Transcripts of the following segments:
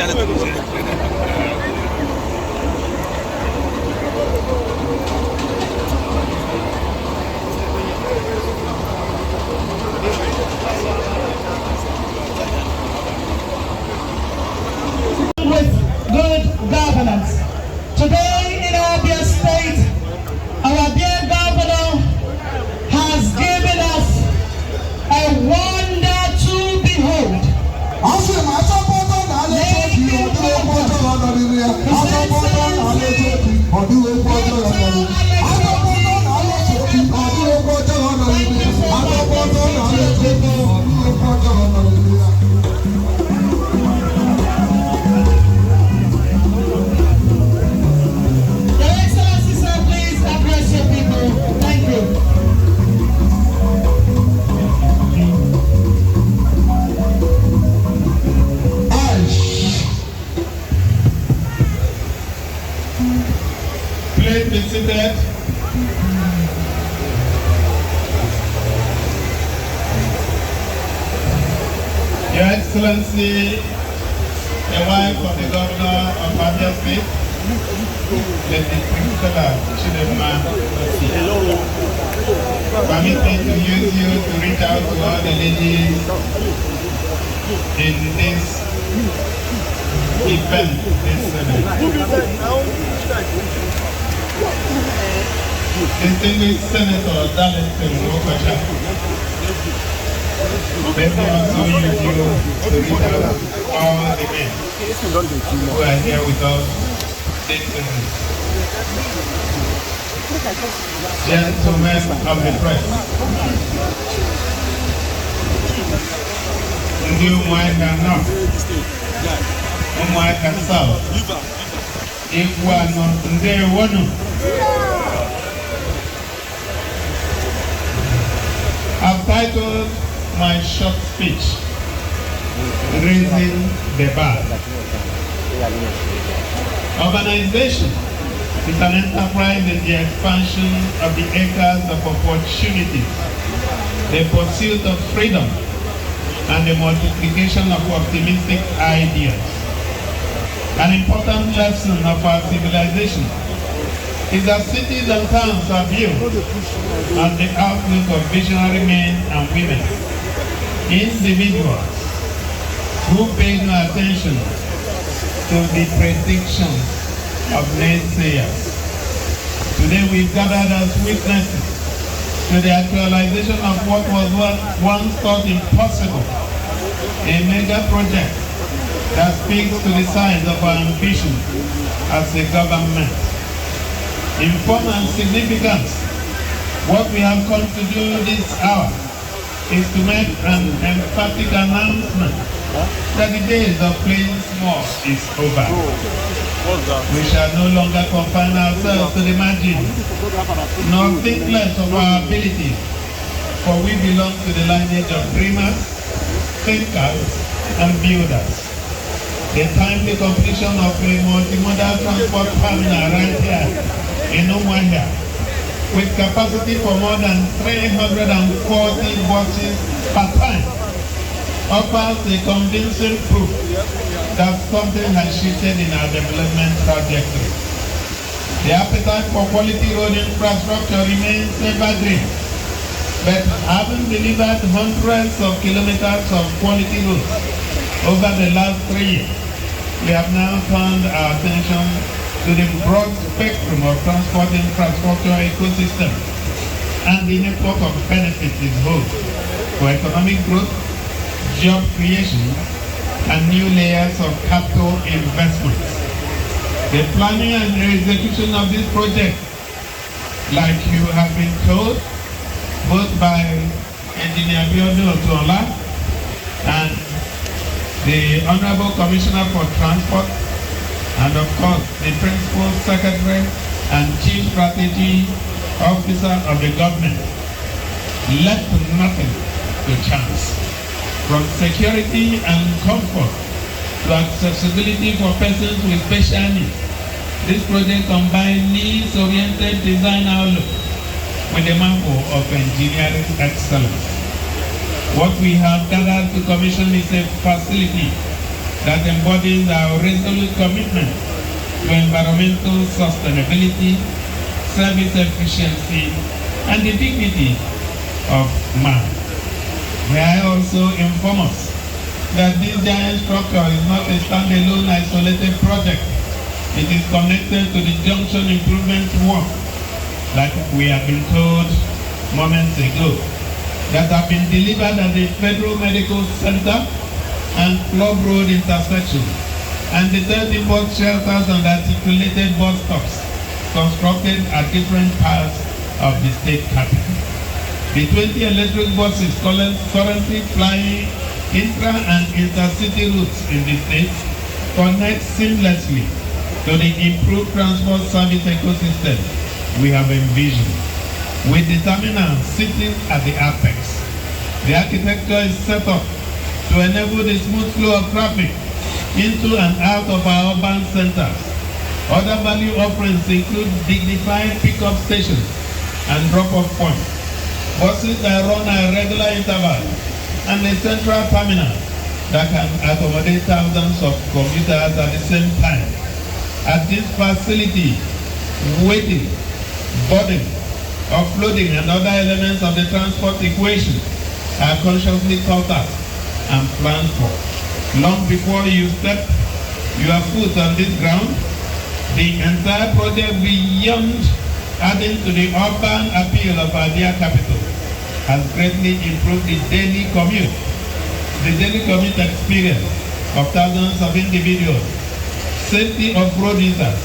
With good governance. Today in Abia State, our dear governor has given us a wonder to behold. Please be seated. Your Excellency, the wife of the Governor of Abia State, Lady Priscilla Chidema, permit me to use you to reach out to all the ladies in this event this Senate. Distinguished Senator Darlington Wokocha, let me also use you to reach out to all the men who are here with us this evening. Gentlemen of the press, ndị Umuahia North, Umuahia South, Ikwu Anọ, ndewonu. I've titled my short speech, Raising the Bar. Urbanization is an enterprise in the expansion of the acres of opportunities, the pursuit of freedom, and the multiplication of optimistic ideas. An important lesson of our civilization is that cities and towns are built on the outlook of visionary men and women, individuals who pay no attention to the predictions of naysayers. Today we've gathered as witnesses to the actualization of what was once thought impossible, a mega project that speaks to the size of our ambition as a government. In form and significance, what we have come to do this hour is to make an emphatic announcement that the days of playing small is over. We shall no longer confine ourselves to the margins, nor think less of our abilities, for we belong to the lineage of dreamers, thinkers, and builders. The timely completion of a multimodal transport terminal right here in Umuahia, with capacity for more than 340 buses per time, offers a convincing proof that something has shifted in our development trajectory. The appetite for quality road infrastructure remains evergreen, but having delivered hundreds of kilometers of quality roads over the last 3 years, we have now turned our attention to the broad spectrum of transport infrastructure ecosystem and the network of benefits it holds for economic growth, job creation, and new layers of capital investments. The planning and the execution of this project, like you have been told, both by Engineer Otti and the Honorable Commissioner for Transport, and of course the Principal Secretary and Chief Strategy Officer of the government, left nothing to chance. From security and comfort to accessibility for persons with special needs, this project combines needs-oriented design outlook with a marvel of engineering excellence. What we have gathered to commission is a facility that embodies our resolute commitment to environmental sustainability, service efficiency, and the dignity of man. May I also inform us that this giant structure is not a standalone isolated project. It is connected to the junction improvement work, like we have been told moments ago, that have been delivered at the Federal Medical Center and Club Road intersection, and the 30 bus shelters and articulated bus stops constructed at different parts of the state capital. The 20 electric buses currently flying intra and intercity routes in the state connect seamlessly to the improved transport service ecosystem we have envisioned, with the terminal sitting at the apex. The architecture is set up to enable the smooth flow of traffic into and out of our urban centers. Other value offerings include dignified pickup stations and drop-off points, buses that run at regular intervals, and a central terminal that can accommodate thousands of commuters at the same time. At this facility, waiting, boarding, offloading, and other elements of the transport equation are consciously thought out and planned for. Long before you step your foot on this ground, the entire project, beyond adding to the urban appeal of our dear capital, has greatly improved the daily commute experience of thousands of individuals, safety of road users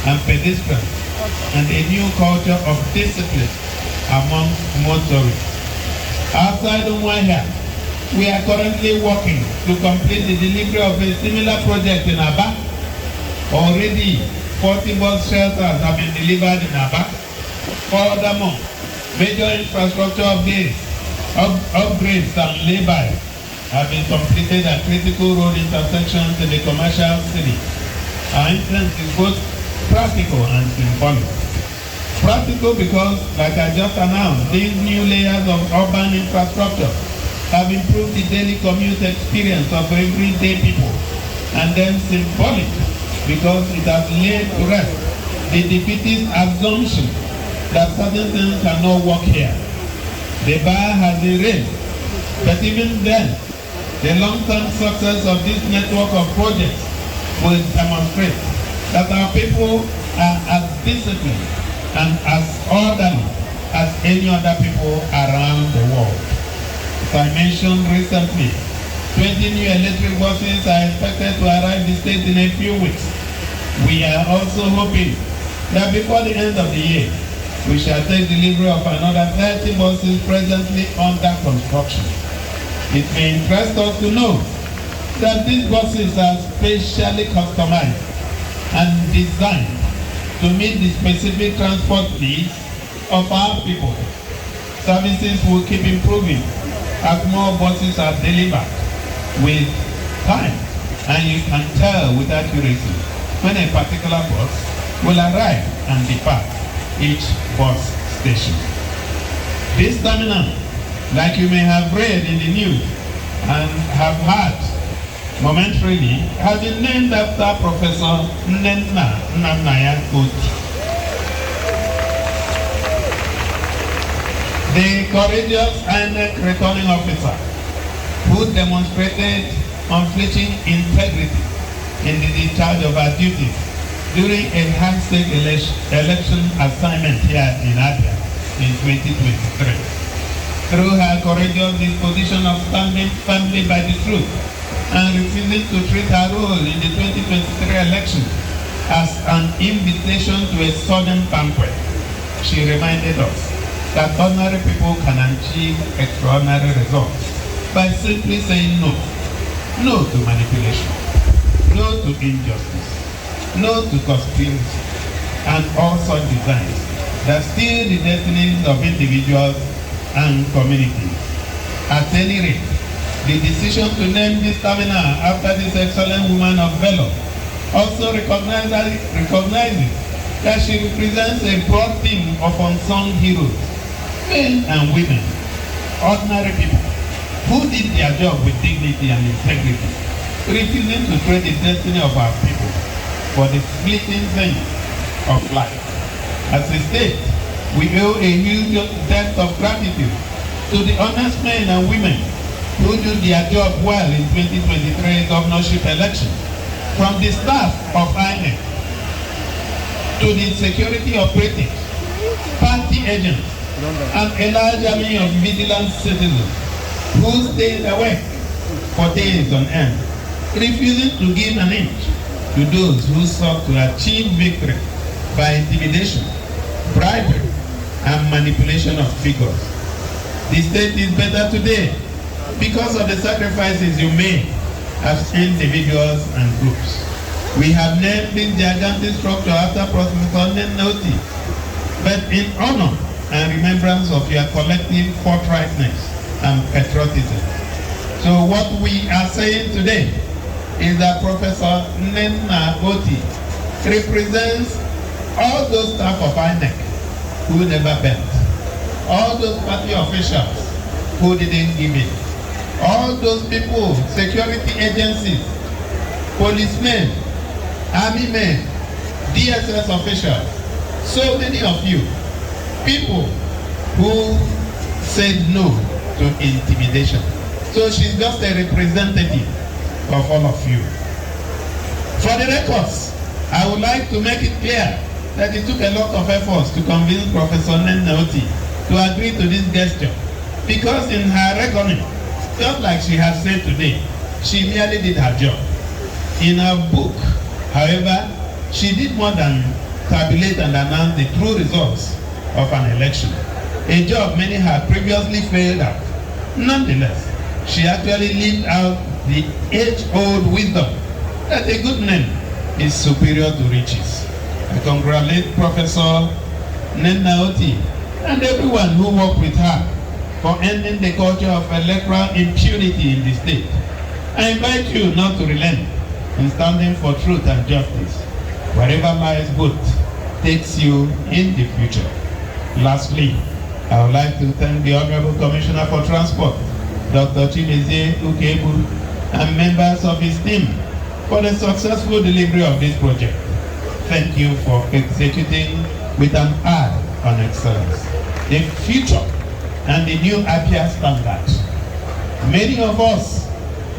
and pedestrians, and a new culture of discipline among motorists. Outside Umuahia, we are currently working to complete the delivery of a similar project in Aba. Already, 40 bus shelters have been delivered in Aba. Furthermore, major infrastructure upgrades and laybys have been completed at critical road intersections in the commercial city. Our influence is both practical and symbolic. Practical because, like I just announced, these new layers of urban infrastructure have improved the daily commute experience of everyday people. And then symbolic because it has laid to rest the defeatist assumption that certain things cannot work here. The bar has been raised, but even then, the long-term success of this network of projects will demonstrate that our people are as disciplined and as orderly as any other people around the world. As I mentioned recently, 20 new electric buses are expected to arrive in the state in a few weeks. We are also hoping that before the end of the year, we shall take delivery of another 30 buses presently under construction. It may interest us to know that these buses are specially customized and designed to meet the specific transport needs of our people. Services will keep improving as more buses are delivered with time, and you can tell with accuracy when a particular bus will arrive and depart each bus station. This terminal, like you may have read in the news and have heard momentarily, has been named after Professor Nnenna Otti, the courageous and returning officer who demonstrated unflinching integrity in the discharge of her duties during a high-stake election assignment here in Abia in 2023. Through her courageous disposition of standing firmly by the truth and refusing to treat her role in the 2023 election as an invitation to a sudden banquet, she reminded us that ordinary people can achieve extraordinary results by simply saying no. No to manipulation, no to injustice, no to conspiracy, and all such designs that steal the destinies of individuals and communities. At any rate, the decision to name this terminal after this excellent woman of valor also recognizes that she represents a broad team of unsung heroes, men and women, ordinary people, who did their job with dignity and integrity, refusing to trade the destiny of our people for the fleeting thing of life. As a state, we owe a huge debt of gratitude to the honest men and women who do their job well in 2023 governorship election, from the staff of INEC to the security operatives, party agents, and a large army of vigilant citizens who stayed awake for days on end, refusing to give an inch to those who sought to achieve victory by intimidation, bribery, and manipulation of figures. The state is better today because of the sacrifices you made as individuals and groups. We have named this gigantic structure after Professor Nnenna Otti, but in honor and remembrance of your collective forthrightness and patriotism. So what we are saying today is that Professor Nnenna Otti represents all those staff of INEC who never bent, all those party officials who didn't give in, all those people, security agencies, policemen, army men, DSS officials, so many of you, people who said no to intimidation. So she's just a representative of all of you. For the records, I would like to make it clear that it took a lot of efforts to convince Professor Nnenna Otti to agree to this gesture, because in her reckoning, just like she has said today, she merely did her job. In her book, however, she did more than tabulate and announce the true results of an election, a job many had previously failed at. Nonetheless, she actually lived out the age-old wisdom that a good name is superior to riches. I congratulate Professor Nnenna Otti and everyone who worked with her for ending the culture of electoral impunity in the state. I invite you not to relent in standing for truth and justice, wherever lies good takes you in the future. Lastly, I would like to thank the Honorable Commissioner for Transport, Dr. Chimezie Ukebu, and members of his team for the successful delivery of this project. Thank you for executing with an eye on excellence, the future and the new Abia standard. Many of us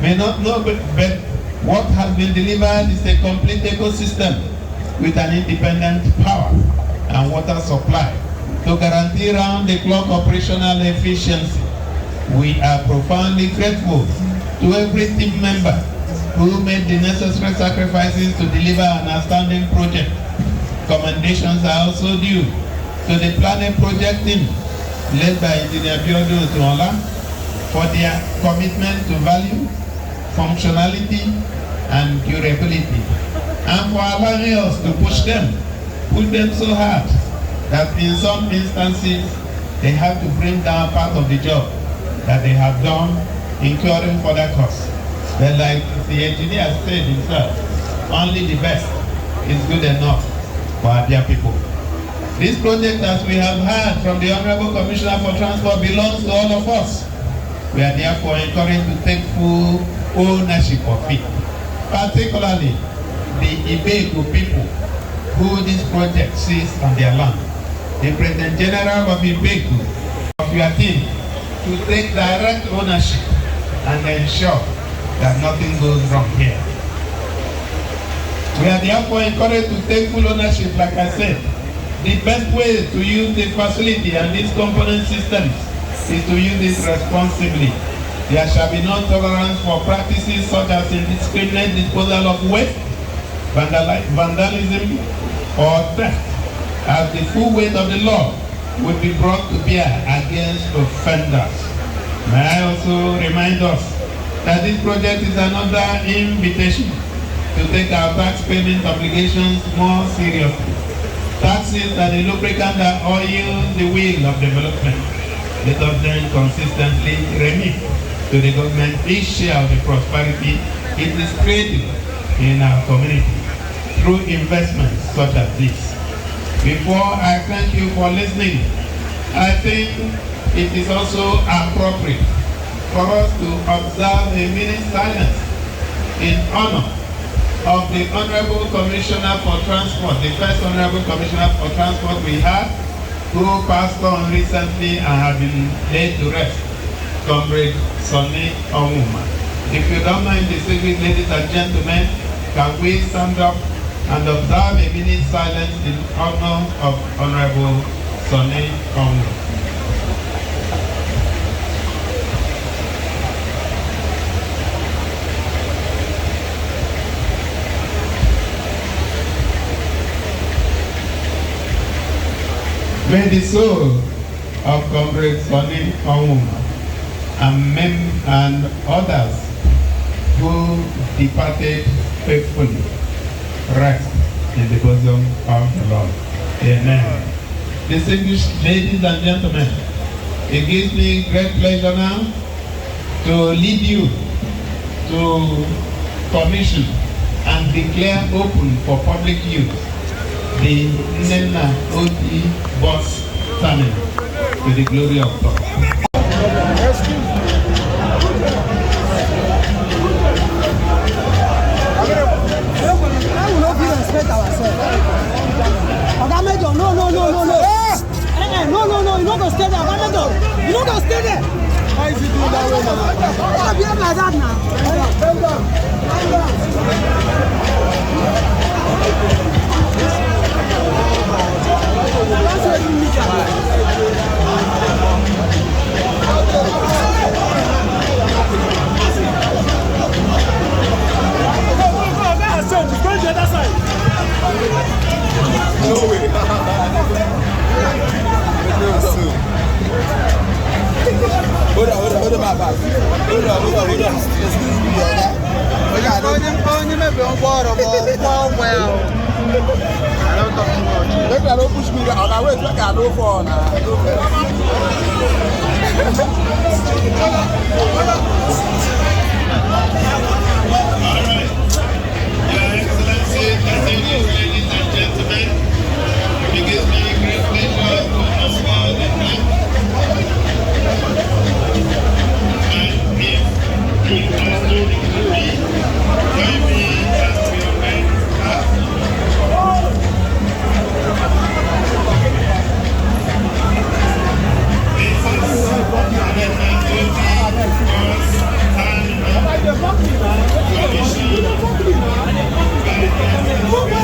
may not know, but what has been delivered is a complete ecosystem with an independent power and water supply to guarantee round-the-clock operational efficiency. We are profoundly grateful to every team member who made the necessary sacrifices to deliver an outstanding project. Commendations are also due to the planning project team led by Engineer Biodo Tuola for their commitment to value, functionality, and durability, and for allowing us to push them so hard that in some instances they have to bring down part of the job that they have done, incurring further costs. But like the engineer said himself, only the best is good enough for Abia people. This project, as we have heard from the Honorable Commissioner for Transport, belongs to all of us. We are therefore encouraged to take full ownership of it, particularly the Ibegu people who this project sees on their land. The President General of Ibegu, of your team, to take direct ownership and ensure that nothing goes wrong here. We are therefore encouraged to take full ownership, like I said. The best way to use the facility and these component systems is to use it responsibly. There shall be no tolerance for practices such as indiscriminate disposal of waste, vandalism, or theft, as the full weight of the law will be brought to bear against offenders. May I also remind us that this project is another invitation to take our tax payment obligations more seriously. Taxes are the lubricant that oils the wheel of development. Let us then consistently remit to the government each share of the prosperity it is creating in our community through investments such as this. Before I thank you for listening, I think it is also appropriate for us to observe a minute silence in honor of the Honorable Commissioner for Transport, the first Honorable Commissioner for Transport we had, who passed on recently and have been laid to rest, Comrade Sonny Umuahia. If you don't mind the secret, ladies and gentlemen, can we stand up and observe a minute silence in honor of Honorable Sonny Umuahia. May the soul of Comrade Sonny Umuahia and others who departed faithfully rest in the bosom of the Lord. Amen. Distinguished ladies and gentlemen, it gives me great pleasure now to lead you to commission and declare open for public use the Nnenna Otti bus terminal to the glory of God. No, you don't go stay there. You don't go stay there. Why is he doing that way now? I'll be like that now. No way. Hold on, my bag. Hold on. Excuse me, only maybe on board or well. I don't talk too much. Look, I don't push me on our way. Look, I don't fall now. Your Excellency, distinguished ladies and gentlemen, it gives me great pleasure to unveil the flag. And if you are doing with me, join me as we obey the flag. This is Nnenna Otti bus terminal commission by the